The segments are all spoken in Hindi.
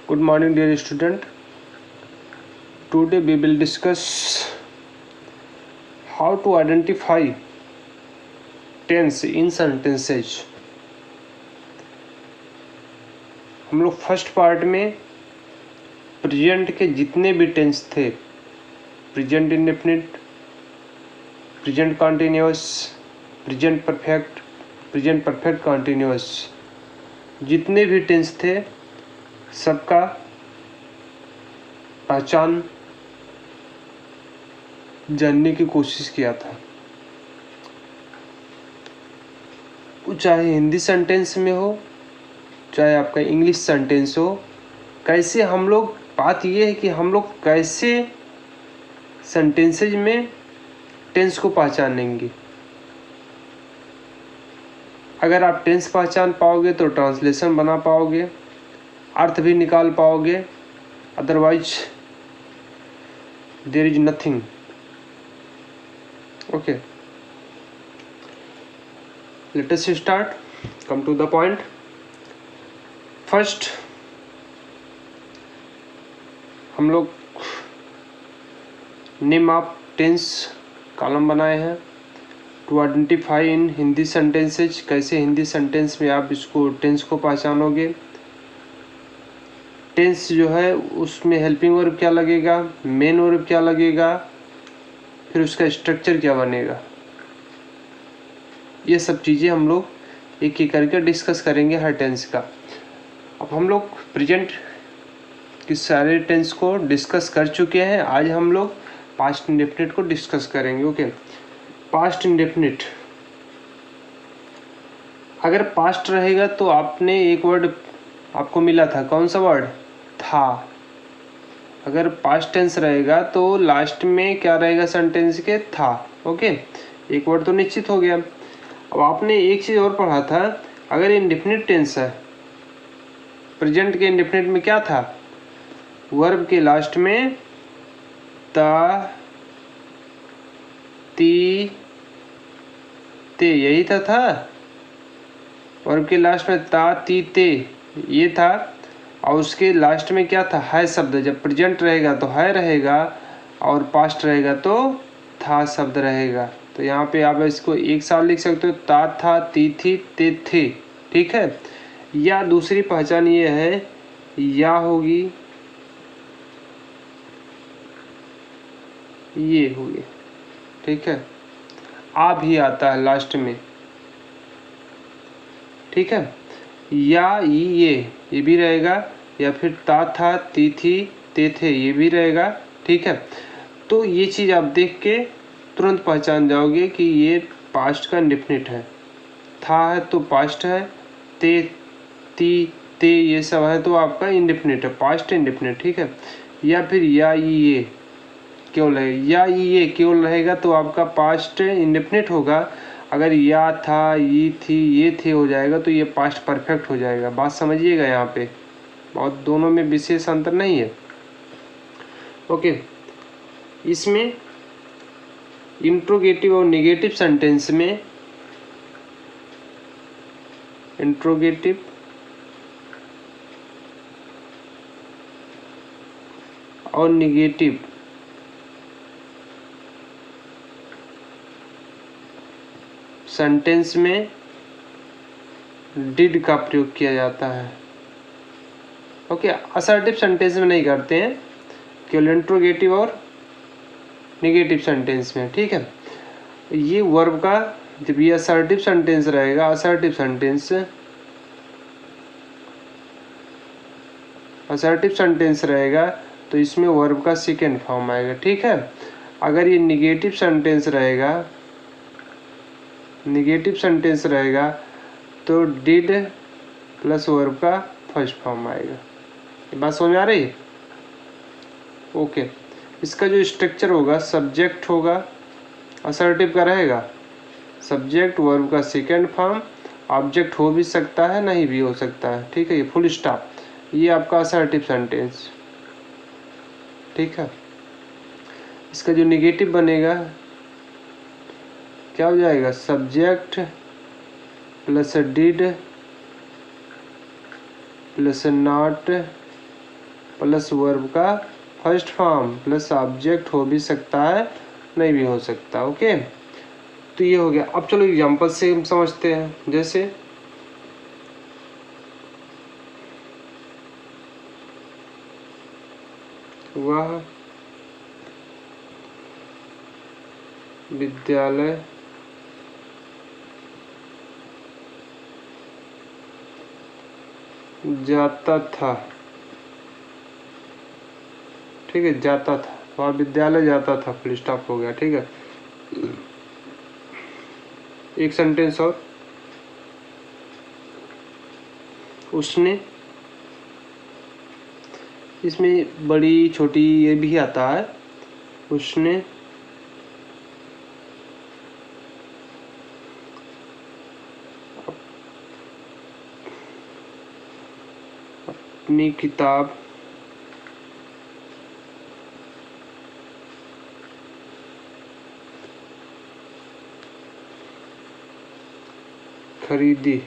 Good morning, dear student. Today we will discuss how to identify tense in sentences. हम लोग फर्स्ट पार्ट में प्रेजेंट के जितने भी टेंस थे, present indefinite, present continuous, present perfect continuous, जितने भी टेंस थे सबका पहचान जानने की कोशिश किया था। वो चाहे हिंदी सेंटेंस में हो, चाहे आपका इंग्लिश सेंटेंस हो, कैसे हम लोग, बात ये है कि हम लोग कैसे सेंटेंसेज में टेंस को पहचानेंगे। अगर आप टेंस पहचान पाओगे तो ट्रांसलेशन बना पाओगे, अर्थ भी निकाल पाओगे, otherwise there is nothing. Okay, let us start, come to the point. First हम लोग नेम ऑफ टेंस कॉलम बनाए हैं to identify in Hindi sentences. कैसे हिंदी सेंटेंस में आप इसको टेंस को पहचानोगे। टेंस जो है उसमें हेल्पिंग वर्ब क्या लगेगा, मेन वर्ब क्या लगेगा, फिर उसका स्ट्रक्चर क्या बनेगा, ये सब चीज़ें हम लोग एक एक करके डिस्कस करेंगे हर टेंस का। अब हम लोग प्रेजेंट के सारे टेंस को डिस्कस कर चुके हैं। आज हम लोग पास्ट इंडेफिनिट को डिस्कस करेंगे। ओके, पास्ट इंडेफिनिट, अगर पास्ट रहेगा तो आपने एक वर्ड आपको मिला था, कौन सा वर्ड था। अगर पास्ट टेंस रहेगा तो लास्ट में क्या रहेगा सेंटेंस के, था। ओके, एक वर्ड तो निश्चित हो गया। अब आपने एक चीज़ और पढ़ा था, अगर इंडेफिनिट टेंस है, प्रेजेंट के इंडेफिनिट में क्या था, वर्ब के लास्ट में ता, ती, ते, यही था। वर्ब के लास्ट में ता, ती, ते ये था, और उसके लास्ट में क्या था, है शब्द। जब प्रेजेंट रहेगा तो है रहेगा, और पास्ट रहेगा तो था शब्द रहेगा। तो यहाँ पे आप इसको एक साथ लिख सकते हो, ता, था, ती, थी, ते, थे। ठीक है। या दूसरी पहचान ये है, या होगी, ये होगी। ठीक है, आ भी आता है लास्ट में। ठीक है, या ये भी रहेगा, या फिर ता, था, ती, थी, ते, थे ये भी रहेगा। ठीक है, तो ये चीज़ आप देख के तुरंत पहचान जाओगे कि ये पास्ट का इंडेफिनिट है। था है तो पास्ट है, ते, ती, ते ये सब है तो आपका इंडेफिनिट है, पास्ट इंडेफिनिट। ठीक है, या फिर या ये केवल है, या ये केवल रहेगा तो आपका पास्ट इंडेफिनिट होगा। अगर या था, ये थी, ये थे हो जाएगा तो ये पास्ट परफेक्ट हो जाएगा। बात समझिएगा, यहाँ पे बहुत दोनों में विशेष अंतर नहीं है। ओके, इसमें इंट्रोगेटिव और नेगेटिव सेंटेंस में, इंट्रोगेटिव और नेगेटिव सेंटेंस में डिड का प्रयोग किया जाता है। ओके, असर्टिव सेंटेंस में नहीं करते हैं, केवल इंट्रोगेटिव और नेगेटिव सेंटेंस में। ठीक है, ये वर्ब का, जब ये असर्टिव सेंटेंस रहेगा, असर्टिव सेंटेंस रहेगा तो इसमें वर्ब का सेकेंड फॉर्म आएगा। ठीक है, अगर ये नेगेटिव सेंटेंस रहेगा तो डिड प्लस वर्ब का फर्स्ट फॉर्म आएगा। ये बात समझ में आ रही है। ओके, इसका जो स्ट्रक्चर होगा, सब्जेक्ट होगा, असर्टिव का रहेगा, सब्जेक्ट वर्ब का सेकेंड फॉर्म, ऑब्जेक्ट हो भी सकता है नहीं भी हो सकता है। ठीक है, ये फुल स्टॉप, ये आपका असर्टिव सेंटेंस। ठीक है, इसका जो नेगेटिव बनेगा क्या हो जाएगा, subject plus did plus not plus verb का फर्स्ट फॉर्म प्लस ऑब्जेक्ट हो भी सकता है, नहीं भी हो सकता। ओके, तो ये हो गया। अब चलो एग्जांपल से हम समझते हैं। जैसे वह विद्यालय जाता था, ठीक है, जाता था, वह विद्यालय जाता था, फुल स्टॉप हो गया। ठीक है, एक सेंटेंस और, उसने, इसमें बड़ी छोटी ये भी आता है, उसने अपनी किताब खरीदी,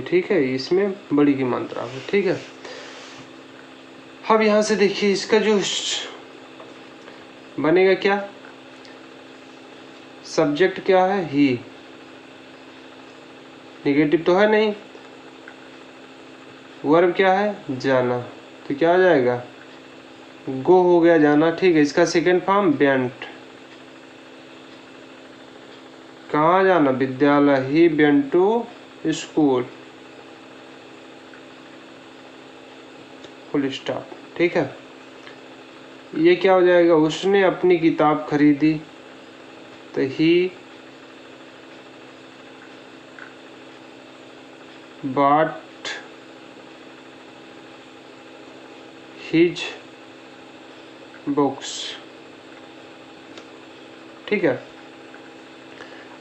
ठीक है, इसमें बड़ी की मात्रा है। ठीक है, अब यहां से देखिए इसका जो बनेगा क्या, सब्जेक्ट क्या है, ही, नेगेटिव तो है नहीं, वर्ब क्या है, जाना, तो क्या आ जाएगा, गो हो गया, जाना। ठीक है, इसका सेकंड फॉर्म वेंट, कहाँ जाना, विद्यालय, he went to school, full stop. ठीक है, ये क्या हो जाएगा, उसने अपनी किताब खरीदी, तो ही bought his books। ठीक है,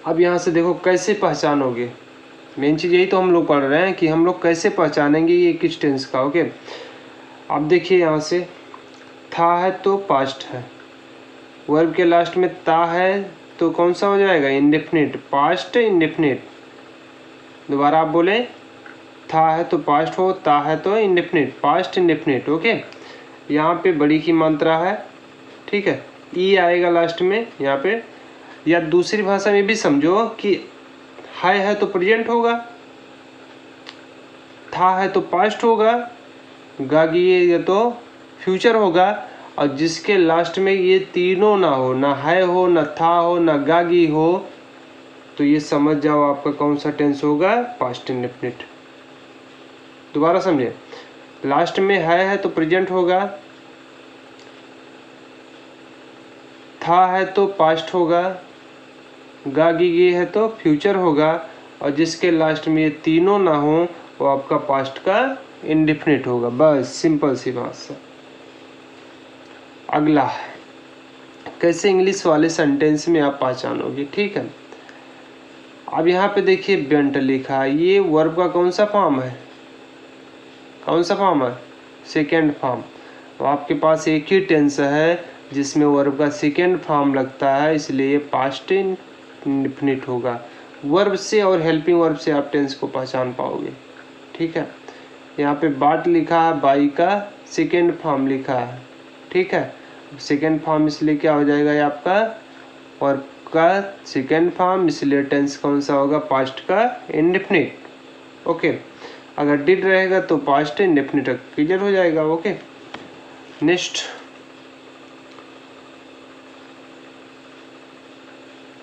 अब यहाँ से देखो कैसे पहचानोगे, मेन चीज़ यही तो हम लोग पढ़ रहे हैं कि हम लोग कैसे पहचानेंगे ये किस टेंस का। ओके, अब देखिए यहाँ से था है तो पास्ट है, वर्ब के लास्ट में ता है तो कौन सा हो जाएगा, इंडेफिनिट, पास्ट इंडेफिनिट। दोबारा आप बोले, था है तो पास्ट हो, ता है तो इंडेफिनिट, पास्ट इंडेफिनिट। ओके, यहाँ पे बड़ी की मात्रा है, ठीक है, ई आएगा लास्ट में यहाँ पे, या दूसरी भाषा में भी समझो कि है तो प्रेजेंट होगा, था है तो पास्ट होगा, गागी ये तो फ्यूचर होगा, और जिसके लास्ट में ये तीनों ना हो, ना है हो, ना था हो, ना गागी हो, तो ये समझ जाओ आपका कौन सा टेंस होगा, पास्ट इंडेफिनिट। दोबारा समझे, लास्ट में है तो प्रेजेंट होगा, था है तो पास्ट होगा, गागी गे है तो फ्यूचर होगा, और जिसके लास्ट में ये तीनों ना हो वो आपका पास्ट का इंडेफिनिट होगा। बस सिंपल सी बात है। अगला, कैसे इंग्लिश वाले सेंटेंस में आप पहचानोगे। ठीक है, अब यहाँ पे देखिए वेंट लिखा है, ये वर्ब का कौन सा फॉर्म है, कौन सा फॉर्म है, सेकेंड फॉर्म। तो आपके पास एक ही टेंस है जिसमें वर्ब का सेकेंड फॉर्म लगता है, इसलिए पास्ट इंडेफिनिट होगा। वर्ब से और हेल्पिंग वर्ब से आप टेंस को पहचान पाओगे। ठीक है, यहाँ पे बाट लिखा है, बाई का सेकेंड फॉर्म लिखा है। ठीक है, सेकेंड फॉर्म इसलिए क्या हो जाएगा, ये आपका वर्ब का सेकेंड फॉर्म, इसलिए टेंस कौन सा होगा, पास्ट का इंडेफिनिट। ओके, अगर डिड रहेगा तो पास्ट इंडेफिनिट क्लियर हो जाएगा। ओके, नेक्स्ट,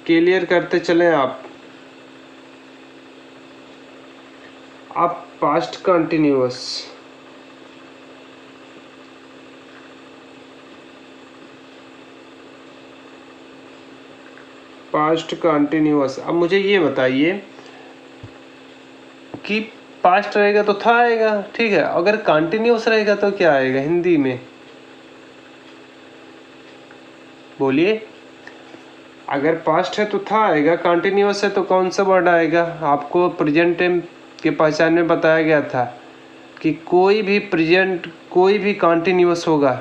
क्लियर करते चले आप पास्ट कंटिन्यूअस, पास्ट कंटिन्यूअस। अब मुझे ये बताइए कि पास्ट रहेगा तो था आएगा, ठीक है, अगर कंटिन्यूअस रहेगा तो क्या आएगा हिंदी में, बोलिए। अगर पास्ट है तो था आएगा, कंटिन्यूअस है तो कौन सा वर्ड आएगा। आपको प्रेजेंट टाइम के पहचान में बताया गया था कि कोई भी प्रेजेंट, कोई भी कंटिन्यूअस होगा,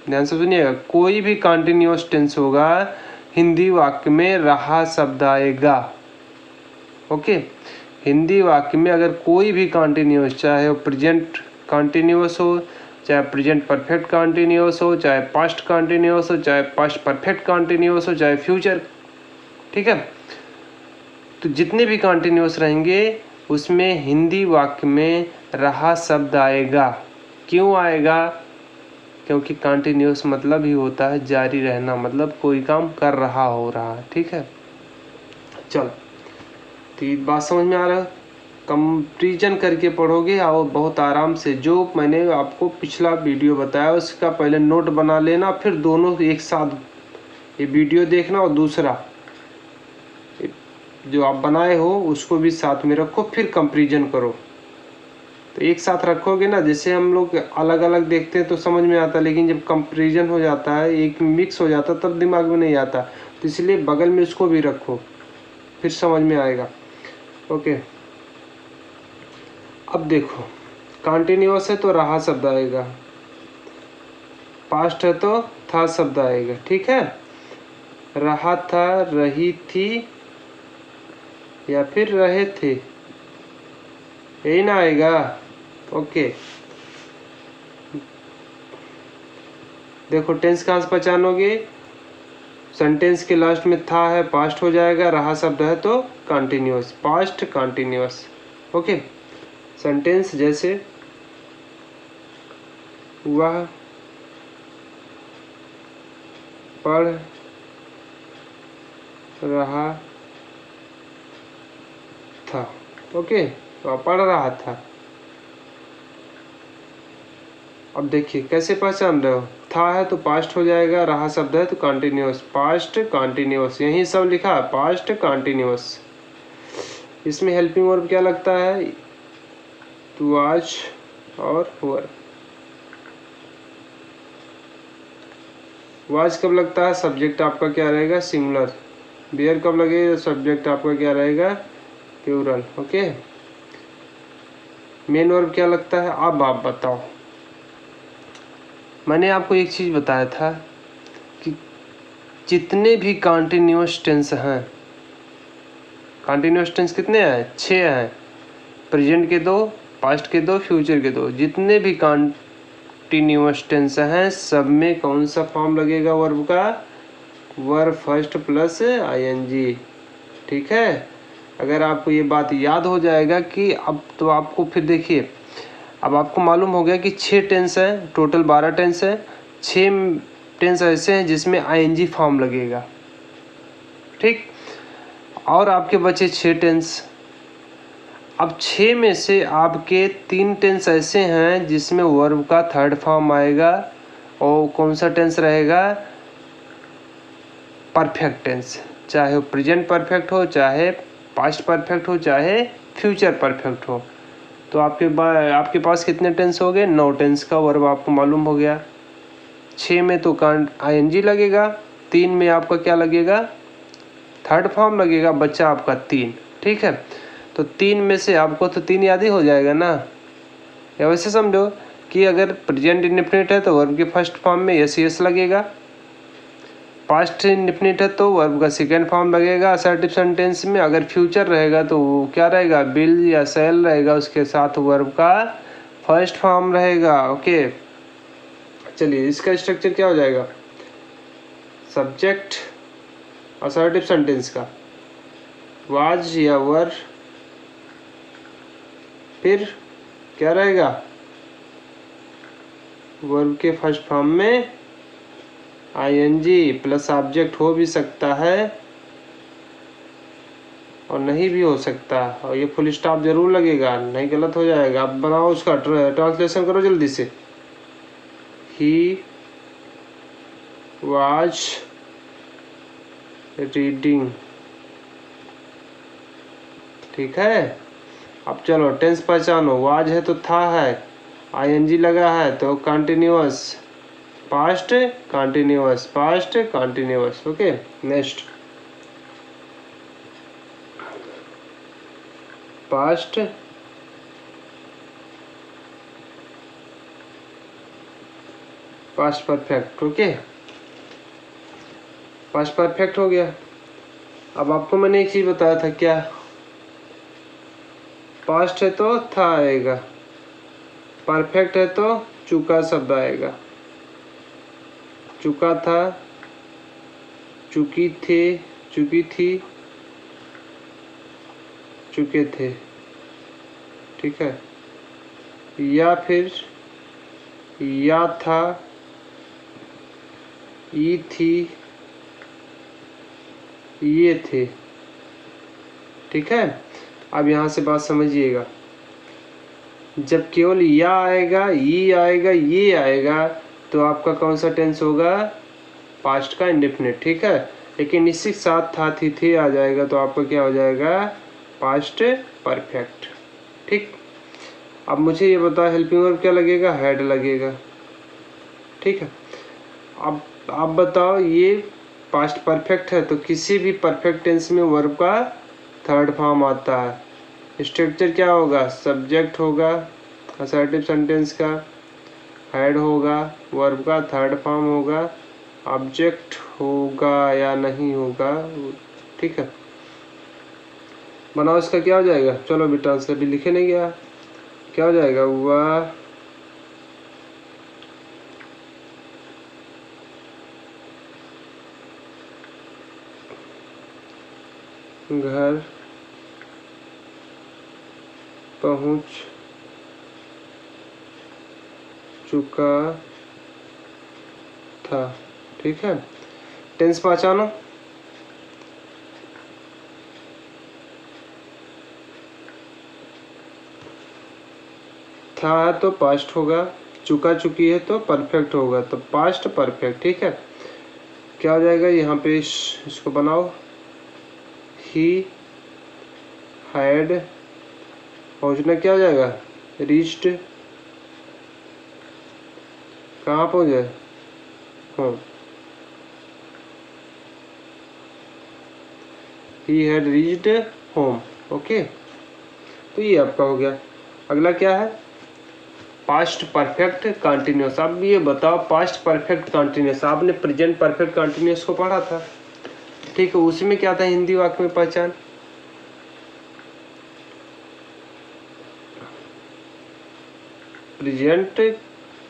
ध्यान से सुनिएगा, कोई भी कंटिन्यूअस टेंस होगा हिंदी वाक्य में रहा शब्द आएगा। ओके, हिंदी वाक्य में अगर कोई भी कॉन्टिन्यूस, चाहे वो प्रेजेंट कॉन्टिन्यूस हो, चाहे प्रेजेंट परफेक्ट कॉन्टिन्यूस हो, चाहे पास्ट कॉन्टिन्यूस हो, चाहे पास्ट परफेक्ट कॉन्टिन्यूस हो, चाहे फ्यूचर, ठीक है, तो जितने भी कॉन्टिन्यूस रहेंगे उसमें हिंदी वाक्य में रहा शब्द आएगा। क्यों आएगा? क्योंकि कॉन्टिन्यूस मतलब ही होता है जारी रहना, मतलब कोई काम कर रहा हो रहा है, ठीक है। चलो, तो ये बात समझ में आ रहा है। कंपैरिजन करके पढ़ोगे और बहुत आराम से, जो मैंने आपको पिछला वीडियो बताया उसका पहले नोट बना लेना, फिर दोनों एक साथ ये वीडियो देखना और दूसरा जो आप बनाए हो उसको भी साथ में रखो, फिर कंपैरिजन करो। तो एक साथ रखोगे ना, जैसे हम लोग अलग अलग देखते हैं तो समझ में आता है, लेकिन जब कंपैरिजन हो जाता है, एक मिक्स हो जाता है, तब दिमाग में नहीं आता। तो इसलिए बगल में उसको भी रखो, फिर समझ में आएगा। ओके, अब देखो, कॉन्टिन्यूअस है तो रहा शब्द आएगा, पास्ट है तो था शब्द आएगा, ठीक है। रहा था, रही थी या फिर रहे थे, यही ना आएगा। ओके, देखो टेंस कहाँ से पहचानोगे? सेंटेंस के लास्ट में था है, पास्ट हो जाएगा, रहा शब्द है तो continuous, past continuous. Okay, sentence जैसे वह पढ़ रहा था, ओके, वह पढ़ रहा था। अब देखिए कैसे पहचान रहे हो, था है तो पास्ट हो जाएगा, रहा शब्द है तो कॉन्टिन्यूअस, पास्ट कॉन्टिन्यूअस, यही सब लिखा है, पास्ट कॉन्टिन्यूअस। इसमें हेल्पिंग वर्ब क्या लगता है? टू वाच और वर। वाच कब लगता है? सब्जेक्ट आपका क्या रहेगा? सिंगुलर। वेयर कब लगेगा? सब्जेक्ट आपका क्या रहेगा? प्लूरल। ओके, मेन वर्ब क्या लगता है? अब आप बताओ। मैंने आपको एक चीज़ बताया था कि जितने भी कॉन्टिन्यूअस टेंस हैं, कॉन्टिन्यूअस टेंस कितने हैं? 6 हैं। प्रेजेंट के 2, पास्ट के 2, फ्यूचर के 2। जितने भी कॉन्टिन्यूअस टेंस हैं सब में कौन सा फॉर्म लगेगा वर्ब का? वर्ब फर्स्ट प्लस आईएनजी, ठीक है। अगर आपको ये बात याद हो जाएगा कि अब तो आपको फिर देखिए, अब आपको मालूम हो गया कि 6 टेंस हैं, टोटल 12 टेंस हैं। 6 टेंस ऐसे हैं जिसमें आईएनजी फॉर्म लगेगा, ठीक। और आपके बचे 6 टेंस। अब 6 में से आपके 3 टेंस ऐसे हैं जिसमें वर्ब का थर्ड फॉर्म आएगा, और कौन सा टेंस रहेगा? परफेक्ट टेंस, चाहे वो प्रेजेंट परफेक्ट हो, चाहे पास्ट परफेक्ट हो, चाहे फ्यूचर परफेक्ट हो। तो आपके पास कितने टेंस हो गए? 9 टेंस का वर्ब आपको मालूम हो गया। 6 में तो आईएनजी लगेगा, 3 में आपका क्या लगेगा? थर्ड फॉर्म लगेगा, बच्चा आपका 3, ठीक है। तो 3 में से आपको तो 3 याद ही हो जाएगा ना। या वैसे समझो कि अगर प्रेजेंट इंडेफिनिट है तो वर्ब के फर्स्ट फॉर्म में एस लगेगा, पास्ट इंडेफिनिट है तो वर्ब का सेकेंड फॉर्म लगेगा असर्टिव सेंटेंस में। अगर फ्यूचर रहेगा तो क्या रहेगा? विल या शैल रहेगा, उसके साथ वर्ब का फर्स्ट फॉर्म रहेगा। ओके, चलिए इसका स्ट्रक्चर क्या हो जाएगा? सब्जेक्ट असर्टिव सेंटेंस का वाज या वर, फिर क्या रहेगा? वर्ब के फर्स्ट फॉर्म में आईएनजी प्लस ऑब्जेक्ट हो भी सकता है और नहीं भी हो सकता, और ये फुल स्टॉप जरूर लगेगा, नहीं गलत हो जाएगा। अब बनाओ उसका ट्रांसलेशन करो जल्दी से। ही वाज रीडिंग, ठीक है। अब चलो टेंस पहचानो। वाज है तो था है, आईएनजी लगा है तो continuous, past continuous, past continuous. Okay, next past past perfect. Okay, past perfect हो गया। अब आपको मैंने एक चीज बताया था, क्या? पास्ट है तो था आएगा, परफेक्ट है तो चुका शब्द आएगा। चुका था, चुकी थे, चुकी थी, चुके थे, ठीक है। या फिर या था, ये थी, ये थे, ठीक है। अब यहाँ से बात समझिएगा, जब केवल या आएगा, ये आएगा, ये आएगा, तो आपका कौन सा टेंस होगा? पास्ट का इंडेफिनिट, ठीक है। लेकिन इसी के साथ था, थी आ जाएगा तो आपका क्या हो जाएगा? पास्ट परफेक्ट, ठीक। अब मुझे ये बताओ, हेल्पिंग वर्ब क्या लगेगा? हैड लगेगा, ठीक है। अब आप बताओ, ये पास्ट परफेक्ट है तो किसी भी परफेक्ट टेंस में वर्ब का थर्ड फॉर्म आता है। स्ट्रक्चर क्या होगा? सब्जेक्ट होगा असर्टिव सेंटेंस का, हैड होगा, वर्ब का थर्ड फॉर्म होगा, ऑब्जेक्ट होगा या नहीं होगा, ठीक है। बनाओ, इसका क्या हो जाएगा? चलो अभी ट्रांसलेट भी लिखे नहीं गया, क्या हो जाएगा? वह घर पहुंच चुका था, ठीक है। टेंस पहचानो, था है तो पास्ट होगा, चुका चुकी है तो परफेक्ट होगा, तो पास्ट परफेक्ट, ठीक है। क्या हो जाएगा यहाँ पे? इसको बनाओ, ही हैड, पहुंचना क्या हो जाएगा? रीच्ड, कहाँ पहुंचे? Home, he had reached home, okay. तो ये आपका हो गया। अगला क्या है? Past perfect continuous. अब ये बताओ, पास्ट परफेक्ट कंटिन्यूअस, आपने प्रेजेंट परफेक्ट कंटिन्यूअस को पढ़ा था, ठीक है। उसमें क्या था? हिंदी वाक्य में पहचान। प्रेजेंट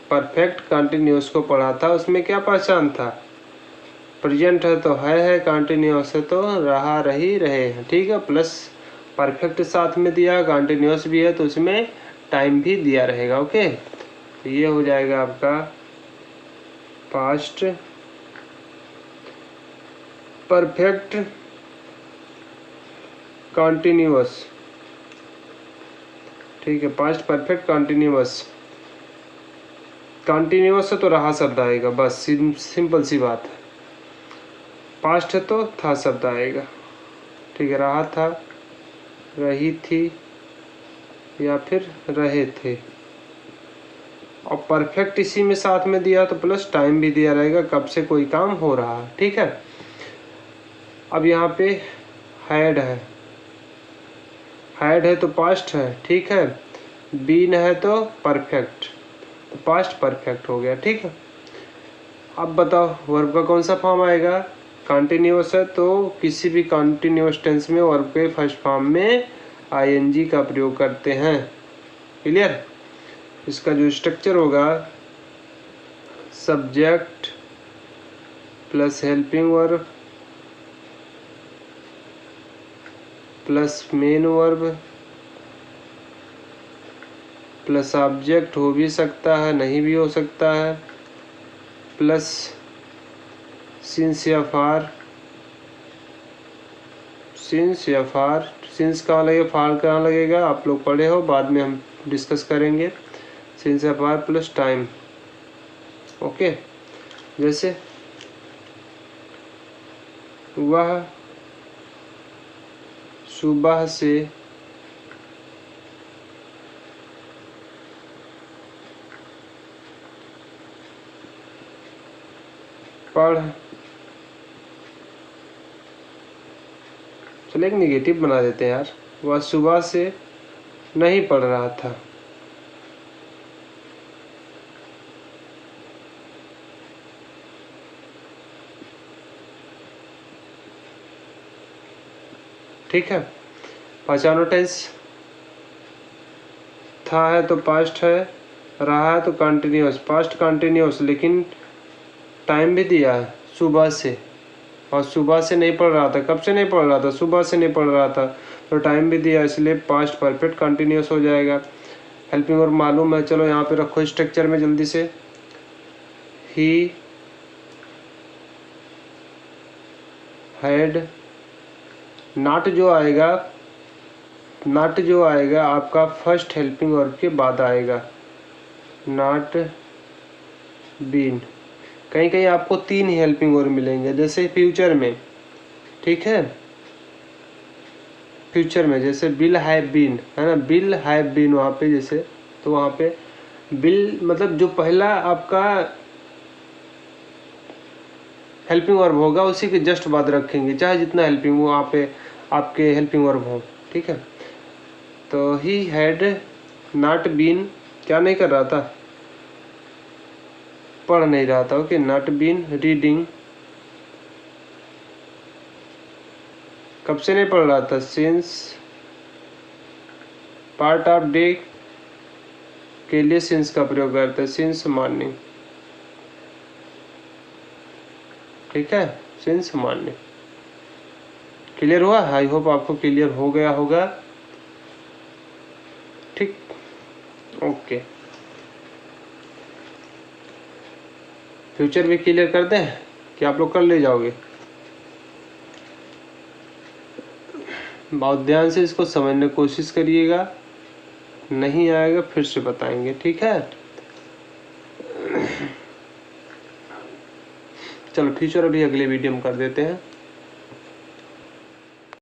परफेक्ट कंटिन्यूअस को पढ़ा था, उसमें क्या पहचान था? प्रेजेंट है तो है, कंटिन्यूअस है तो रहा, रही, रहे हैं, ठीक है। प्लस परफेक्ट साथ में दिया, कंटिन्यूअस भी है तो उसमें टाइम भी दिया रहेगा, ओके। तो ये हो जाएगा आपका पास्ट परफेक्ट कंटिन्यूअस, ठीक है। पास्ट परफेक्ट कंटिन्यूअस, कंटिन्यूअस है तो रहा शब्द आएगा, बस सिंपल सी बात है। पास्ट है तो था शब्द आएगा, ठीक है। रहा था, रही थी, या फिर रहे थे। और परफेक्ट इसी में साथ में दिया तो प्लस टाइम भी दिया रहेगा, कब से कोई काम हो रहा है, ठीक है। अब यहाँ पे हैड है, हैड है तो पास्ट है, ठीक है। बीन है तो परफेक्ट, तो पास्ट परफेक्ट हो गया, ठीक है। अब बताओ, वर्ब का कौन सा फॉर्म आएगा? कंटिन्यूअस है तो किसी भी कंटिन्यूअस टेंस में वर्ब के फर्स्ट फॉर्म में आईएनजी का प्रयोग करते हैं, क्लियर। इसका जो स्ट्रक्चर होगा, subject plus helping verb plus main verb plus object, हो भी सकता है नहीं भी हो सकता है, प्लस सिंस या फार, सिंस या फार, सिंस कहाँ लगेगा, फार कहाँ लगेगा, आप लोग पढ़े हो, बाद में हम डिस्कस करेंगे। सिंस या फार प्लस टाइम, ओके। जैसे वह सुबह से पढ़, चलो एक निगेटिव बना देते हैं यार, वह सुबह से नहीं पढ़ रहा था, ठीक है। पहचानो टेंस, था है तो पास्ट है, रहा है तो कंटिन्यूस, पास्ट कंटिन्यूस, लेकिन टाइम भी दिया है सुबह से, और सुबह से नहीं पढ़ रहा था। कब से नहीं पढ़ रहा था? सुबह से नहीं पढ़ रहा था, तो टाइम भी दिया, इसलिए पास्ट परफेक्ट कंटिन्यूस हो जाएगा। हेल्पिंग वर्ब मालूम है, चलो यहाँ पे रखो स्ट्रक्चर में जल्दी से। ही हैड, नॉट जो आएगा, नॉट जो आएगा आपका फर्स्ट हेल्पिंग वर्ब के बाद आएगा, नॉट बीन। कहीं कहीं आपको 3 हेल्पिंग वर्ब मिलेंगे, जैसे फ्यूचर में, ठीक है, फ्यूचर में जैसे बिल हैव बीन है ना, बिल हैव बीन वहाँ पे जैसे, तो वहाँ पे बिल मतलब जो पहला आपका हेल्पिंग वर्ब होगा उसी के जस्ट बाद रखेंगे, चाहे जितना हेल्पिंग वहाँ पे आपके हेल्पिंग वर्ब हो, ठीक है। तो ही हैड नॉट बीन, क्या नहीं कर रहा था? पढ़ नहीं रहा था, ओके। नॉट बीन रीडिंग, कब से नहीं पढ़ रहा था? सिंस पार्ट ऑफ डे के लिए सिंस का प्रयोग करते हैं, सिंस मॉर्निंग, ठीक है, सिंस मॉर्निंग। क्लियर हुआ? आई होप आपको क्लियर हो गया होगा, ठीक, ओके। फ्यूचर भी क्लियर कर दें कि आप लोग कर ले जाओगे? बहुत ध्यान से इसको समझने की कोशिश करिएगा, नहीं आएगा फिर से बताएंगे, ठीक है। चलो फ्यूचर अभी अगले वीडियो में कर देते हैं।